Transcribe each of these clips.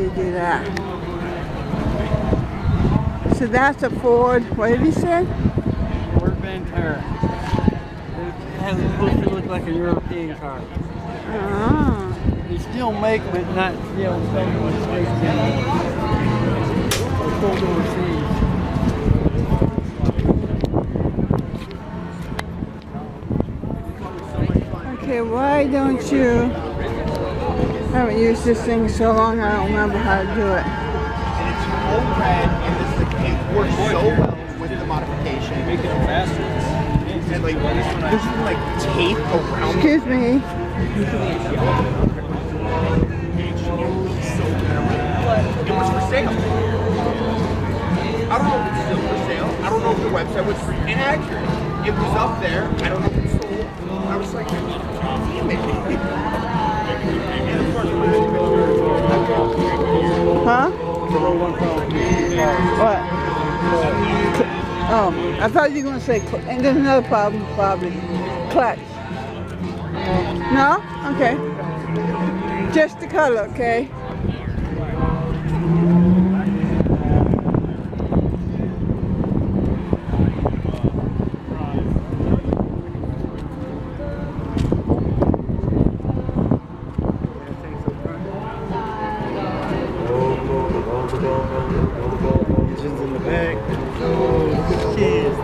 you do that. So that's a Ford. What did he say? Ford Ventura. It has supposed to look like a European car. Ah. They still make them, but not still making with space jam. They're sold overseas. Okay, why don't you? I haven't used this thing so long I don't remember how to do it. And it's full red, and it works so well with the modification. Making them faster. And like, there's even like tape around. Excuse me. It was for sale. I don't know if it's still for sale. I don't know if the website was inaccurate. It was up there. I don't know if it's sold. I was like, damn it. Huh? What? Oh, I thought you were going to say, and there's another problem, probably. Clutch. No? Okay. Just the color, okay? Engines in the back. Oh, kids.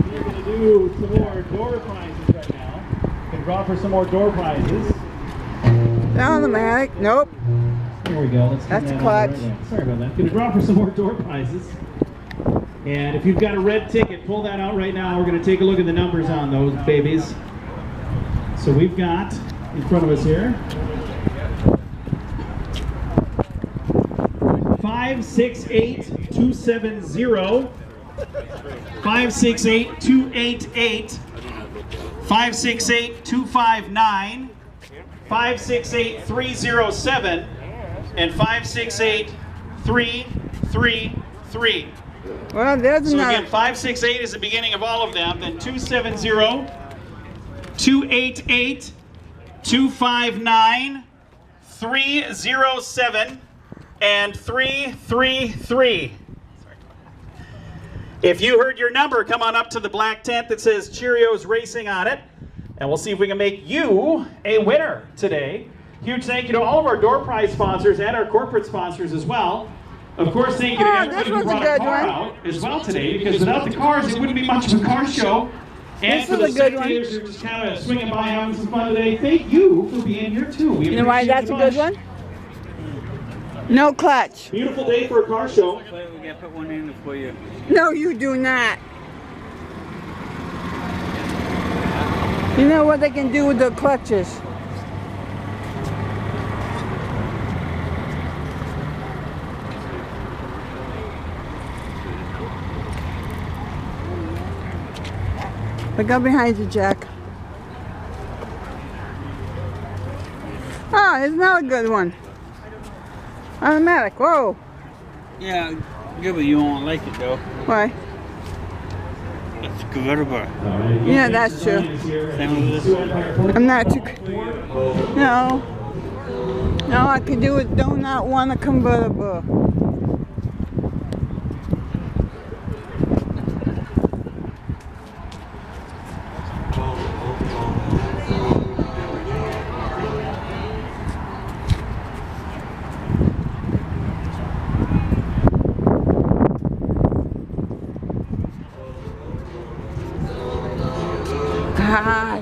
We're going to do some more door prizes right now. We can draw for some more door prizes. Automatic. Nope. Here we go. Let's That's turn that clutch. on right now. Sorry about that. Going to draw for some more door prizes. And if you've got a red ticket, pull that out right now. We're going to take a look at the numbers on those babies. So we've got in front of us here 568-270, 568-288, 568-259, 568-307, and 568-333. Well, there's So another. again, 568 is the beginning of all of them. Then 270, 288, 259, 307, and 333. If you heard your number, come on up to the black tent that says Cheerios Racing on it, and we'll see if we can make you a winner today. Huge thank you to all of our door prize sponsors and our corporate sponsors as well. Of course, thank you to everybody who brought a car out as well today, because without the cars, it wouldn't be much of a car show. And for the spectators who are just kind of swinging by having some fun today, thank you for being here too. You know why that's a good one? No clutch. Beautiful day for a car show. We gotta put one in for you. No, you do not. You know what they can do with the clutches? Look up behind you, Jack. Oh, it's not a good one. Automatic, whoa. Yeah, good, but you won't like it though. Why? It's convertible. Yeah, that's true. Same with this one. I'm not too. No. No, I could do it. Do not want a convertible. God.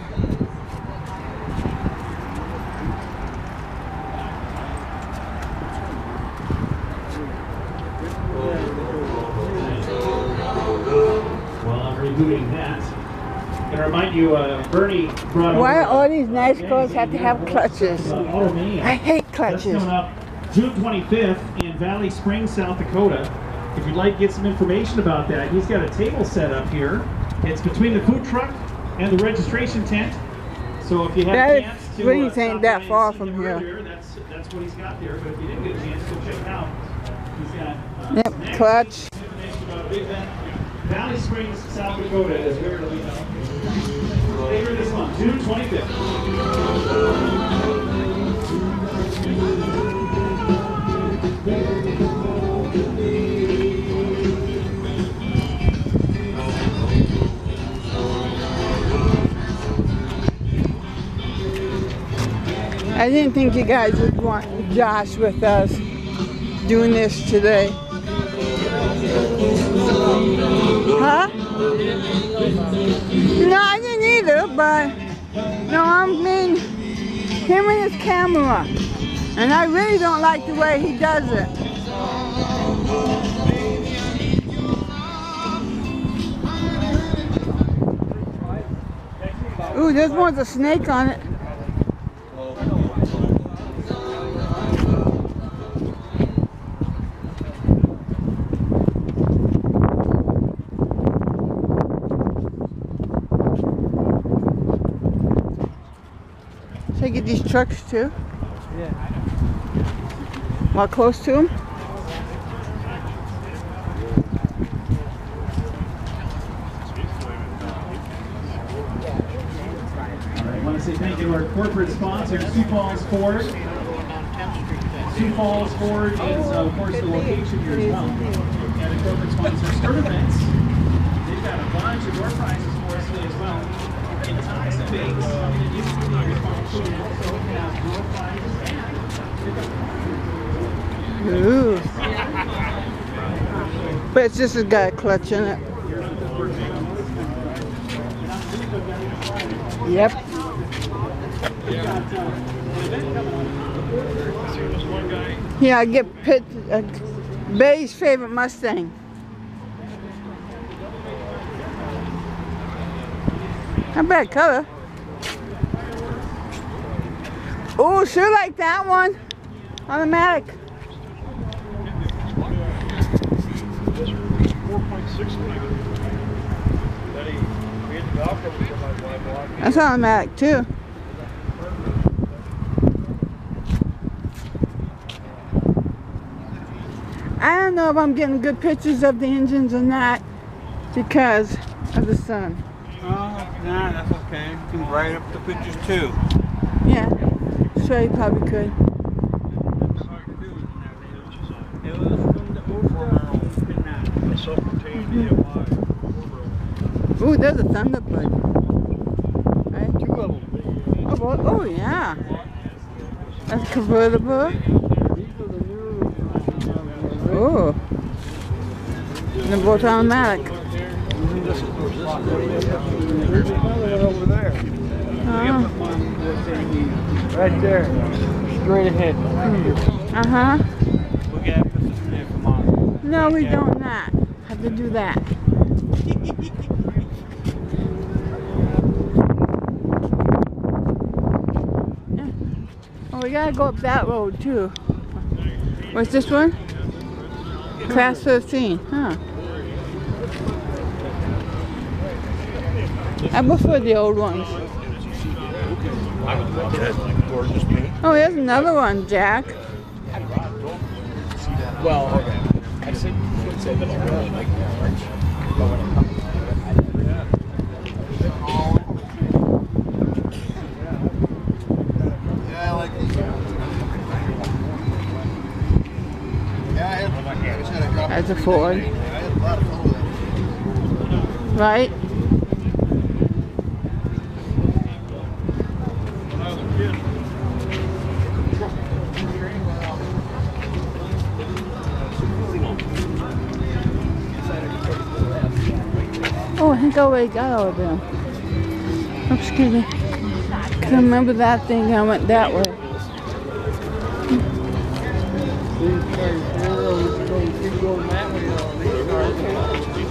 While I'm rebooting that, I'm going to remind you, Bernie brought Why over, all these nice cars have to have clutches? Automania. I hate That's clutches. coming up June 25th in Valley Springs, South Dakota. If you'd like to get some information about that, he's got a table set up here. It's between the food truck and the registration tent. So if you have a chance to really ain't stop that by far and see from him here. earlier, that's what he's got there. But if you didn't get a chance, go check it out. He's got Yep, some clutch. information about a big event. Valley Springs, South Dakota is where it'll be held. later this month, June 25th. I didn't think you guys would want Josh with us doing this today. Huh? No, I didn't either, but no, I mean him and his camera. And I really don't like the way he does it. Ooh, there's one's a snake on it. Should I get these trucks too? Yeah. While close to them? I want to say thank you to our corporate sponsor, Sioux Falls Ford. Sioux Falls Ford is, of course, the location here as well. And the corporate sponsor, Sturt Events. They've got a bunch of door prizes for us today as well. In ties and bakes, it used to be your sponsor. We also have door prizes and Ooh. But it's just got a clutch in it. Yep. Yeah, I get Bay's favorite Mustang. Not bad color. Oh, sure like that one. Automatic. 4.6. That's automatic too. I don't know if I'm getting good pictures of the engines or not because of the sun. Oh, nah, that's okay. You can write up the pictures too. Yeah, sure you probably could. It was from the old Self-contained DIY. Ooh, there's a Thunderbird. Right? Two of them. Oh, boy. Oh yeah. That's convertible. Oh. And they're both automatic. There's another one over there. Right there. Straight ahead. Uh-huh. We gotta put some there for mom. No, we don't not. Have to do that. Yeah. Oh, we gotta go up that road too. What's this one? Class 13, huh? I prefer the old ones. Gorgeous paint. Oh, here's another one, Jack. Well, okay. I would say that I really like the orange. But when it comes Yeah, I like these. Yeah, I had a drop. That's a Ford. I had a lot of fun with it. Right? Oh, I think I already got all of them. Oh, excuse me. Cause I remember that thing, I went that way.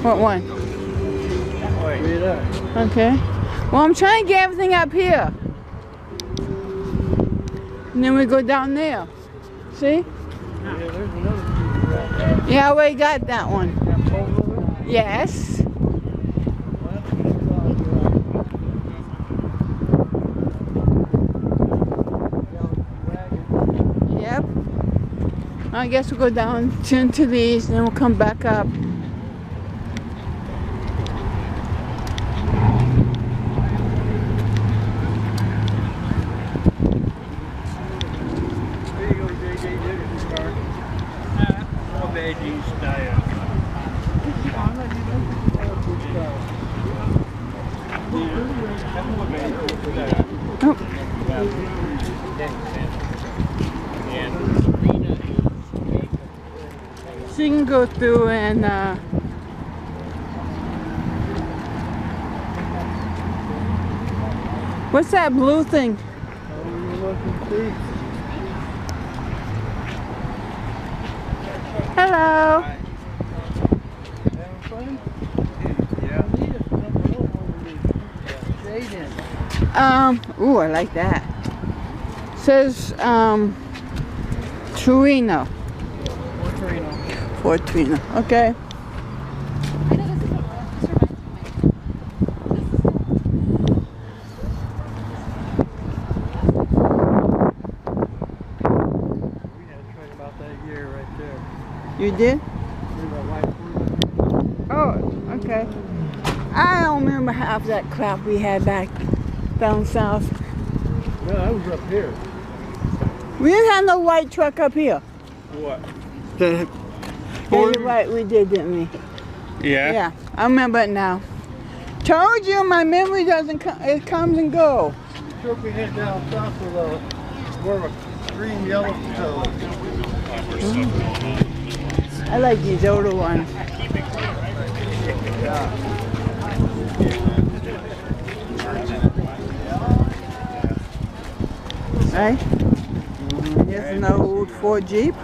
What one? Okay. Well, I'm trying to get everything up here. And then we go down there. See? Yeah, I already got that one. Yes. Yep. I guess we'll go down into these and then we'll come back up. veggie style. She can go through and what's that blue thing? Hello. Ooh, I like that. Says Torino. Fort Torino. Okay. You did? Oh, okay. I don't remember half that crap we had back down south. No, I was up here. We didn't have no white truck up here. What? Yeah, you're right, we did, didn't we? Yeah. Yeah, I remember it now. Told you my memory doesn't come, it comes and go. The truck we had down south was more of a green yellow facility. I like these older ones. Right? Here's an old Ford Jeep.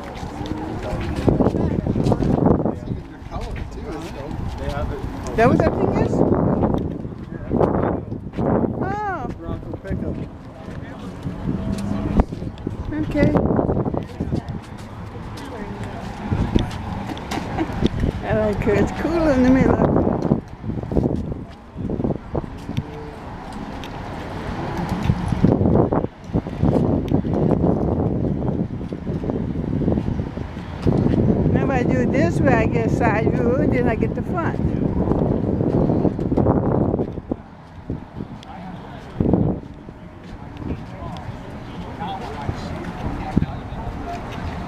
That what that thing is? Oh. Okay. I like her. It's cool in the middle. If I do it this way, I get a side view, then I get the front.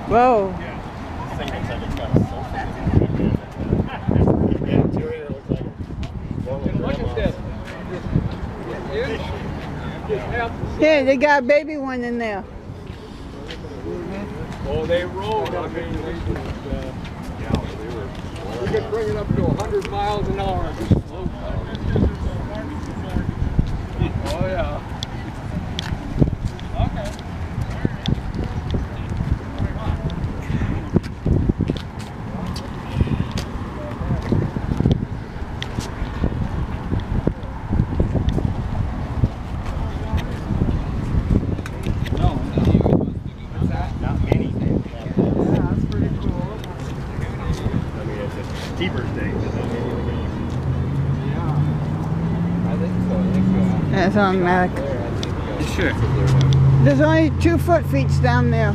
Whoa. Yeah, they got a baby one in there. Oh, they rolled. I mean, they just, we could bring it up to 100 miles an hour. Oh, yeah. Okay. That's automatic. Sure. There's only 2 foot feet down there.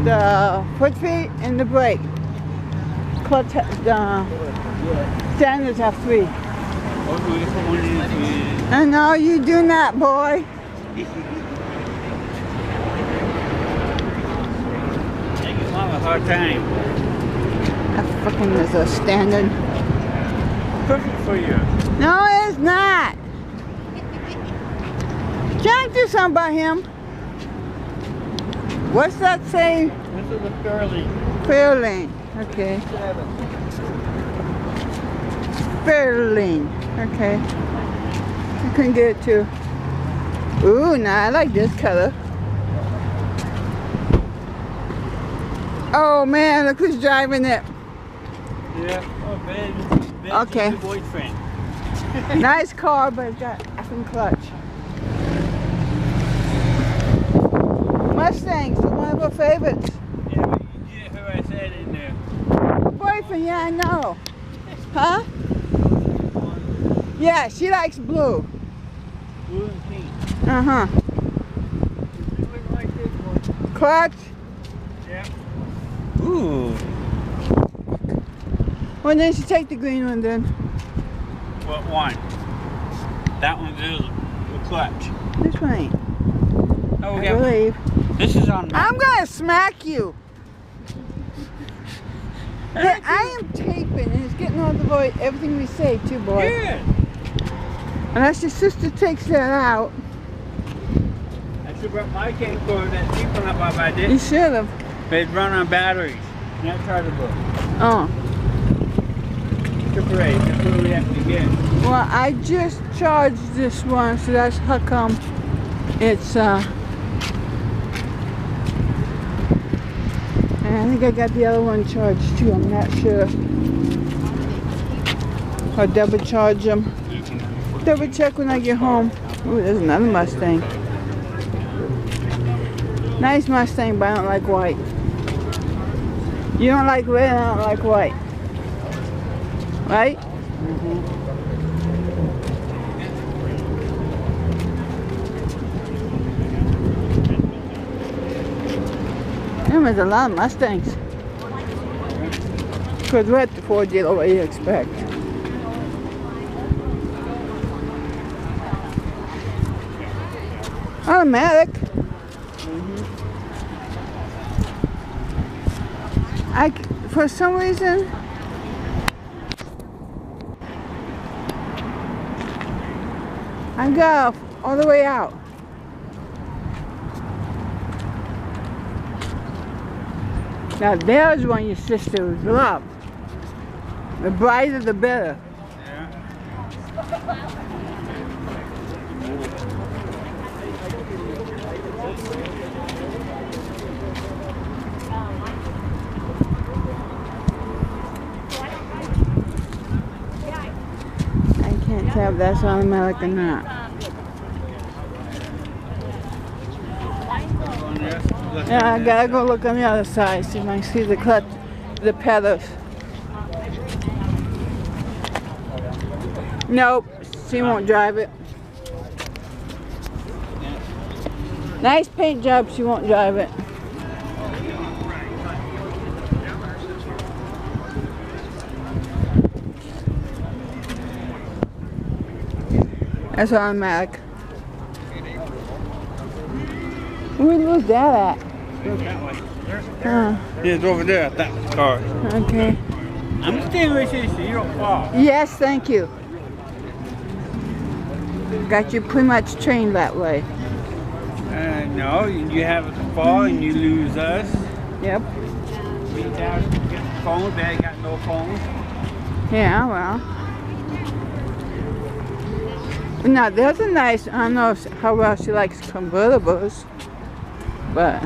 The foot feet and the brake. Clutch, standards have 3. I know you do not, boy. Taking a hard time. That fucking is a standard. Perfect for you. No, it's not. Can't do something about him. What's that say? This is a fairly Fair lane. Okay. 7. Fair lane. Okay. I couldn't get it too. Ooh, nah, I like this color. Oh man, look who's driving it. Yeah. Oh, Ben. Okay. Your boyfriend. Nice car, but it's got effing clutch. Mustangs, one of her favorites. Yeah, but you get who I said in there. Boyfriend, yeah, I know. Huh? Yeah, she likes blue. Blue and pink. Uh-huh. You look like this one. Clutch. Yeah. Ooh. Well, then she take the green one then. What one? That one's the clutch. This one ain't. Oh, I believe. This is on. I'm gonna smack you. Hey, I am taping and it's getting all the voice, everything we say too, boy. Yeah. Unless your sister takes that out. I should brought my camcorder that cheap one up I You did. should have. They run on batteries, not chargeable. Oh. Super 8, that's what we have to get. Well, I just charged this one, so that's how come it's and I think I got the other one charged too, I'm not sure. I'll double charge them. Double check when I get home. Ooh, there's another Mustang. Nice Mustang, but I don't like white. You don't like red, I don't like white. Right? There's a lot of Mustangs. Because we're at the Ford dealer, what do you expect? Automatic. For some reason, I got all the way out. Now there's one your sister would love. The brighter the better. I can't tell if that's automatic or not. Yeah, I gotta go look on the other side, see if I can see the clutch, the pedals. Nope, she won't drive it. Nice paint job, she won't drive it. That's automatic. Where was that at? Huh. It's over there, that car. Okay. I'm staying with you so you don't fall. Yes, thank you. Got you pretty much trained that way. No, you have a fall and you lose us. Yep. We down get the phone, they got no phone. Yeah, well. Now, there's a nice, I don't know how well she likes convertibles, but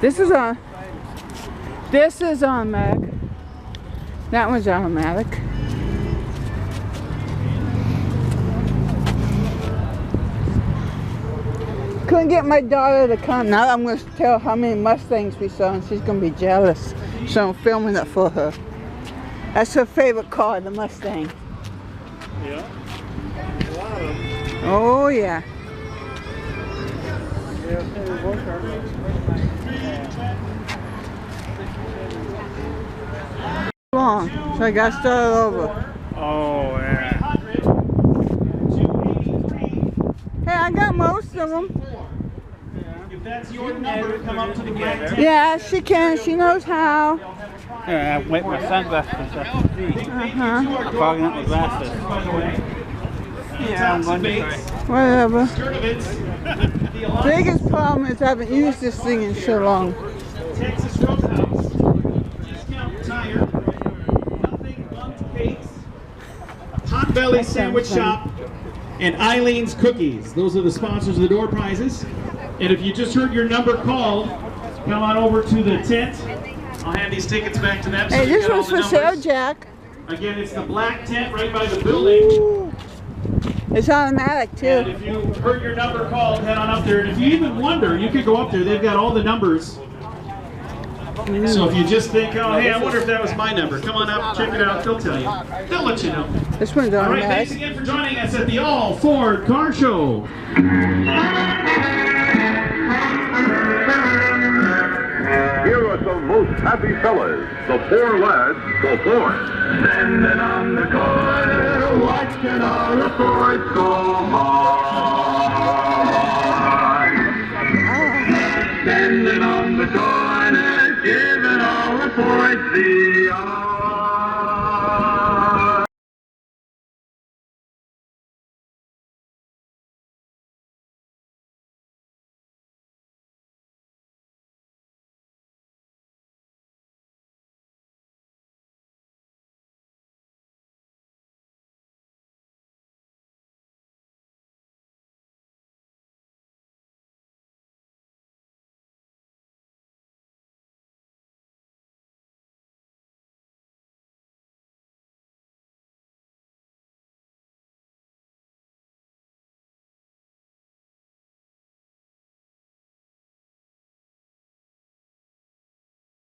this is automatic. That one's automatic. Couldn't get my daughter to come. Now I'm going to tell her how many Mustangs we saw and she's going to be jealous. So I'm filming it for her. That's her favorite car, the Mustang. Yeah. Oh yeah. Long, so I got started over. Oh, yeah. Hey, I got most of them. If that's your number, come up to the black tent. Yeah, she can. She knows how. Yeah, I went my sunglasses up to see. Uh-huh. I'm fogging up my glasses. By the way. Yeah, I'm going to try. Whatever. The Biggest problem is I haven't used this thing in so long. Texas Roadhouse, Discount Tire, Nothing Bundt Cakes, Hot Belly Sandwich Shop, and Eileen's Cookies. Those are the sponsors of the door prizes. And if you just heard your number called, come on over to the tent. I'll hand these tickets back to them. So Hey, you this got all one's the for sale, numbers. Jack. Again, it's the black tent right by the building. Ooh. It's automatic And too. if you heard your number called, head on up there. And if you even wonder, you could go up there. They've got all the numbers. So if you just think, oh, hey, I wonder if that was my number, come on up, check it out. They'll tell you. They'll let you know. This one's All right, thanks automatic. again for joining us at the All Ford Car Show. Here are some most happy fellas, the four lads, the Fords. Standing on the corner, watching all the Fords go by. for the